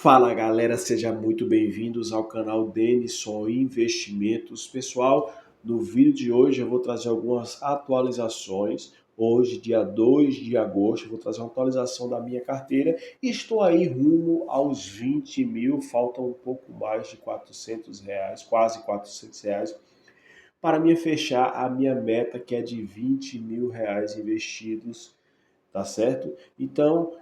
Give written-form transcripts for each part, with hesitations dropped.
Fala galera, sejam muito bem-vindos ao canal Denison Investimentos. Pessoal, no vídeo de hoje eu vou trazer algumas atualizações. Hoje, dia 2 de agosto, eu vou trazer uma atualização da minha carteira e estou aí rumo aos 20 mil, faltam um pouco mais de R$ 400, quase R$ 400, para mim fechar a minha meta que é de R$ 20 mil investidos, tá certo? Então,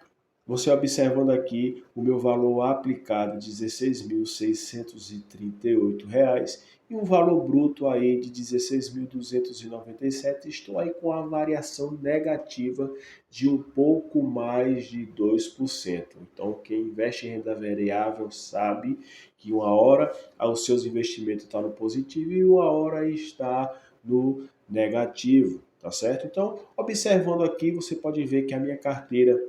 você observando aqui o meu valor aplicado de R$ 16.638 e um valor bruto aí de 16.297, estou aí com a variação negativa de um pouco mais de 2%. Então, quem investe em renda variável sabe que uma hora os seus investimentos estão no positivo e uma hora está no negativo, tá certo? Então, observando aqui, você pode ver que a minha carteira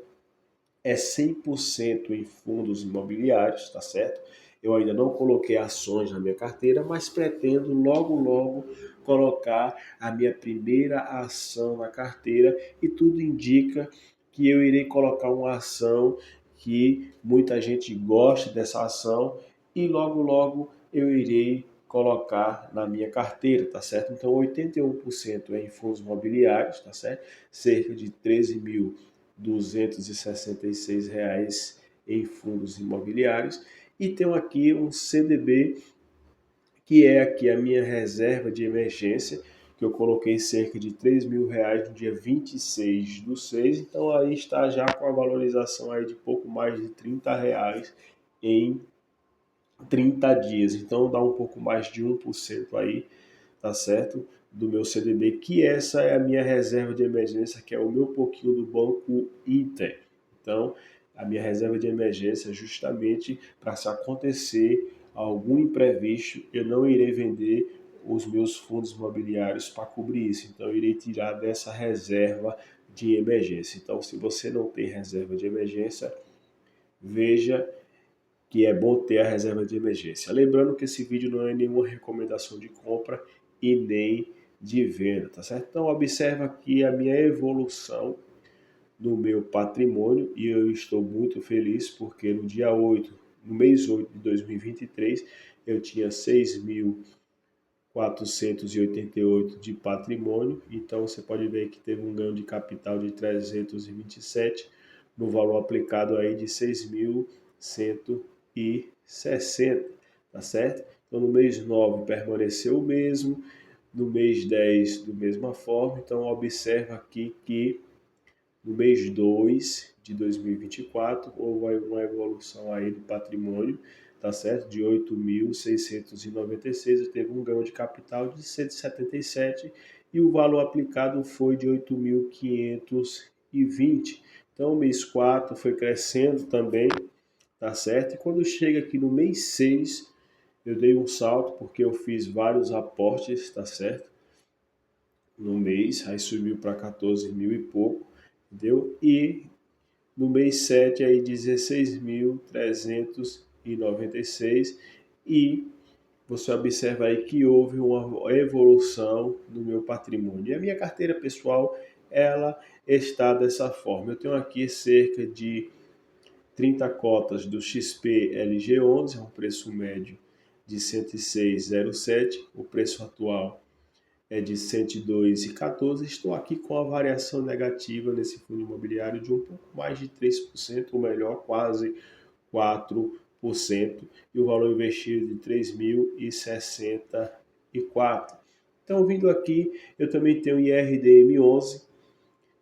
é 100% em fundos imobiliários, tá certo? Eu ainda não coloquei ações na minha carteira, mas pretendo logo colocar a minha primeira ação na carteira e tudo indica que eu irei colocar uma ação que muita gente gosta dessa ação e logo eu irei colocar na minha carteira, tá certo? Então 81% é em fundos imobiliários, tá certo? Cerca de 13.266 em fundos imobiliários e tenho aqui um CDB que é aqui a minha reserva de emergência, que eu coloquei cerca de R$ 3.000 no dia 26/6, então aí está já com a valorização aí de pouco mais de R$ 30 em 30 dias, então dá um pouco mais de 1% aí, tá certo? Do meu CDB, que essa é a minha reserva de emergência, que é o meu pouquinho do Banco Inter. Então, a minha reserva de emergência é justamente para se acontecer algum imprevisto, eu não irei vender os meus fundos imobiliários para cobrir isso. Então, eu irei tirar dessa reserva de emergência. Então, se você não tem reserva de emergência, veja que é bom ter a reserva de emergência. Lembrando que esse vídeo não é nenhuma recomendação de compra e nem de venda, tá certo? Então observa aqui a minha evolução no meu patrimônio e eu estou muito feliz porque no dia 8, no mês 8 de 2023, eu tinha 6.488 de patrimônio, então você pode ver que teve um ganho de capital de 327 no valor aplicado aí de 6.160, tá certo? Então no mês 9 permaneceu o mesmo, no mês 10 da mesma forma, então observa aqui que no mês 2 de 2024 houve uma evolução aí do patrimônio, tá certo? De 8.696, teve um ganho de capital de 177 e o valor aplicado foi de 8.520. Então o mês 4 foi crescendo também, tá certo? E quando chega aqui no mês 6, eu dei um salto porque eu fiz vários aportes, tá certo? No mês, aí subiu para 14 mil e pouco, entendeu? E no mês 7 aí 16.396 e você observa aí que houve uma evolução no meu patrimônio. E a minha carteira pessoal, ela está dessa forma. Eu tenho aqui cerca de 30 cotas do XP LG11, um preço médio de 106,07, o preço atual é de 102,14. Estou aqui com a variação negativa nesse fundo imobiliário de um pouco mais de 3%, ou melhor, quase 4%, e o valor investido de 3.064. Então, vindo aqui, eu também tenho IRDM11,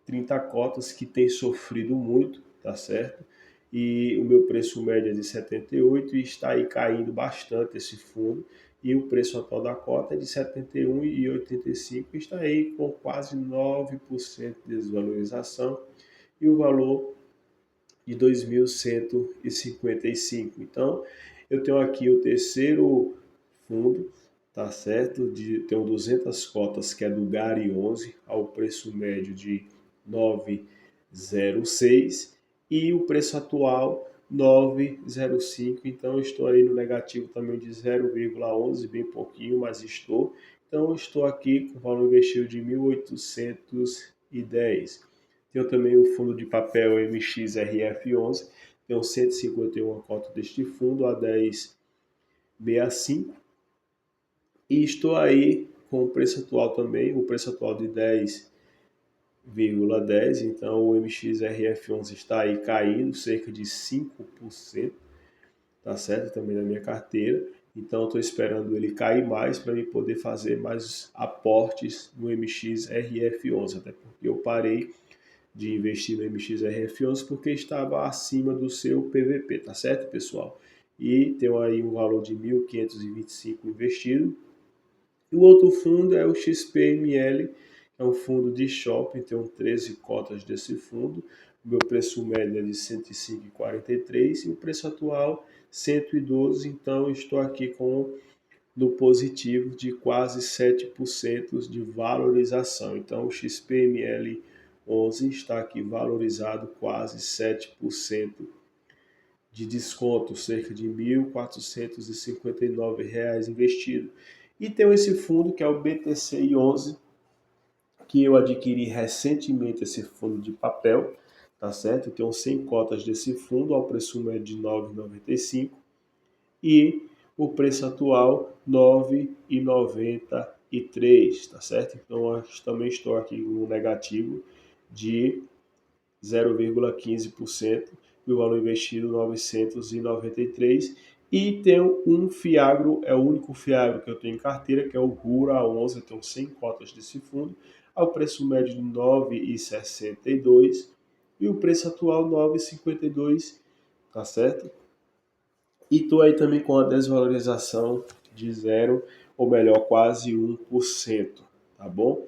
30 cotas que tem sofrido muito, tá certo? E o meu preço médio é de 78 e está aí caindo bastante esse fundo. E o preço atual da cota é de 71,85 e está aí com quase 9% de desvalorização e o valor de 2.155. Então, eu tenho aqui o terceiro fundo, tá certo? Tenho 200 cotas, que é do Gari 11, ao preço médio de 9,06 e o preço atual 9,05. Então, estou aí no negativo também de 0,11, bem pouquinho, mas estou. Então, estou aqui com o valor investido de 1.810. Tenho também o fundo de papel MXRF11, tenho 151 cotas deste fundo a 10,65 e estou aí com o preço atual também, o preço atual de 10,10, então o MXRF11 está aí caindo cerca de 5%, tá certo? Também na minha carteira. Então, estou esperando ele cair mais para me poder fazer mais aportes no MXRF11, até porque eu parei de investir no MXRF11 porque estava acima do seu PVP, tá certo, pessoal? E tem aí um valor de 1.525 investido. E o outro fundo é o XPML, que é um fundo de shopping, tem 13 cotas desse fundo. O meu preço médio é de 105,43 e o preço atual 112, então estou aqui com no positivo de quase 7% de valorização. Então o XPML 11 está aqui valorizado quase 7% de desconto, cerca de R$ 1.459 investido. E tem esse fundo que é o BTCI 11, que eu adquiri recentemente, esse fundo de papel, tá certo? Eu tenho 100 cotas desse fundo ao preço médio de R$ 9,95 e o preço atual R$ 9,93, tá certo? Então eu também estou aqui no negativo de 0,15% e o valor investido 993. E tenho um Fiagro, é o único Fiagro que eu tenho em carteira, que é o Rura 11, eu tenho 100 cotas desse fundo, ao preço médio de 9,62 e o preço atual 9,52, tá certo? E estou aí também com a desvalorização de zero, ou melhor, quase 1%, tá bom?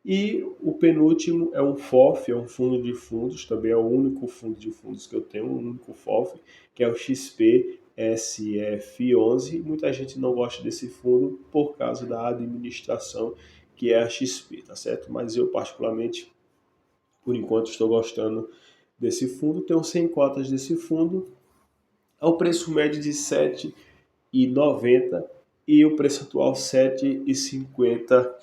E o penúltimo é um FOF, é um fundo de fundos, também é o único fundo de fundos que eu tenho, um único FOF, que é o XPSF11. Muita gente não gosta desse fundo por causa da administração, que é a XP, tá certo? Mas eu, particularmente, por enquanto, estou gostando desse fundo. Tenho 100 cotas desse fundo, ao preço médio de R$ 7,90 e o preço atual R$ 7,54.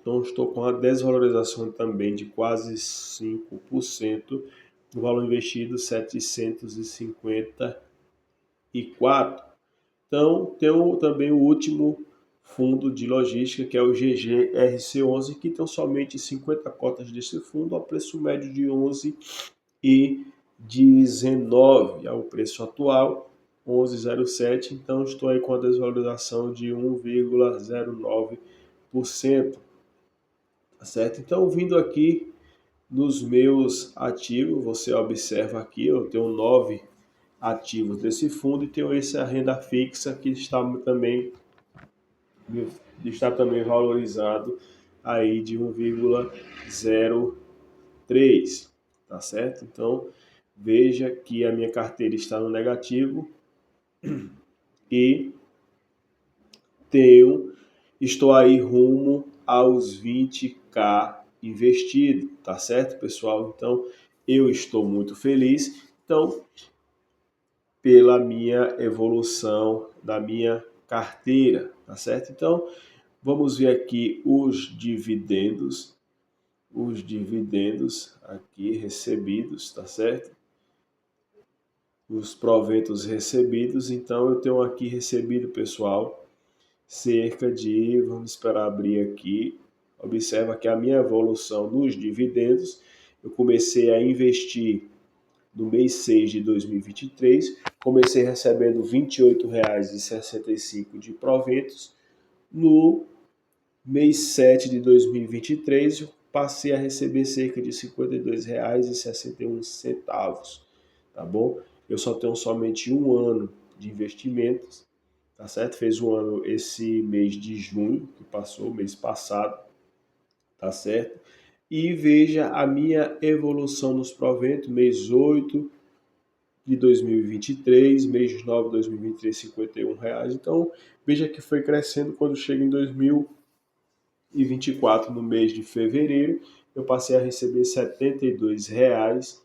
Então estou com a desvalorização também de quase 5%, o valor investido R$ 754. Então tenho também o último fundo de logística, que é o GGRC11, que tem somente 50 cotas desse fundo, ao preço médio de 11,19 ao preço atual, 11,07. Então estou aí com a desvalorização de 1,09%, tá certo? Então, vindo aqui nos meus ativos, você observa aqui, eu tenho 9 ativos desse fundo e tenho essa renda fixa que está também valorizado aí de 1,03, tá certo? Então, veja que a minha carteira está no negativo e estou aí rumo aos 20k investido, tá certo, pessoal? Então, eu estou muito feliz, então, pela minha evolução da minha carteira, tá certo? Então, vamos ver aqui os dividendos aqui recebidos, tá certo? Os proventos recebidos, então eu tenho aqui recebido, pessoal, cerca de, vamos esperar abrir aqui, observa que a minha evolução nos dividendos, eu comecei a investir no mês 6 de 2023, comecei recebendo R$ 28,65 de proventos, no mês 7 de 2023 eu passei a receber cerca de R$ 52,61, tá bom? Eu só tenho somente um ano de investimentos, tá certo? Fez um ano esse mês de junho, que passou, mês passado, tá certo? E veja a minha evolução nos proventos, mês 8 de 2023, mês 9 de 2023, R$ 51,00. Então, veja que foi crescendo. Quando chega em 2024, no mês de fevereiro, eu passei a receber R$ 72,00,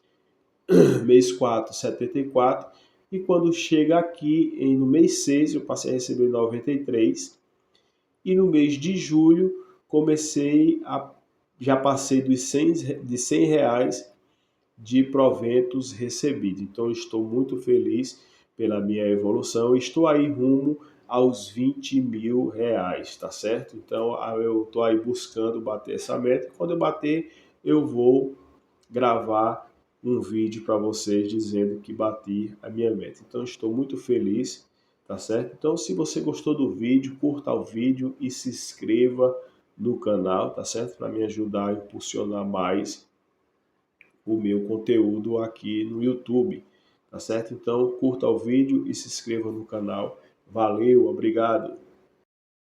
mês 4, 74, e quando chega aqui no mês 6, eu passei a receber 93, e no mês de julho já passei de R$ 100 de proventos recebidos. Então, estou muito feliz pela minha evolução. Estou aí rumo aos 20 mil reais, tá certo? Então, eu estou aí buscando bater essa meta. Quando eu bater, eu vou gravar um vídeo para vocês dizendo que bati a minha meta. Então, estou muito feliz, tá certo? Então, se você gostou do vídeo, curta o vídeo e se inscreva no canal, tá certo? Para me ajudar a impulsionar mais o meu conteúdo aqui no YouTube, tá certo? Então, curta o vídeo e se inscreva no canal. Valeu, obrigado!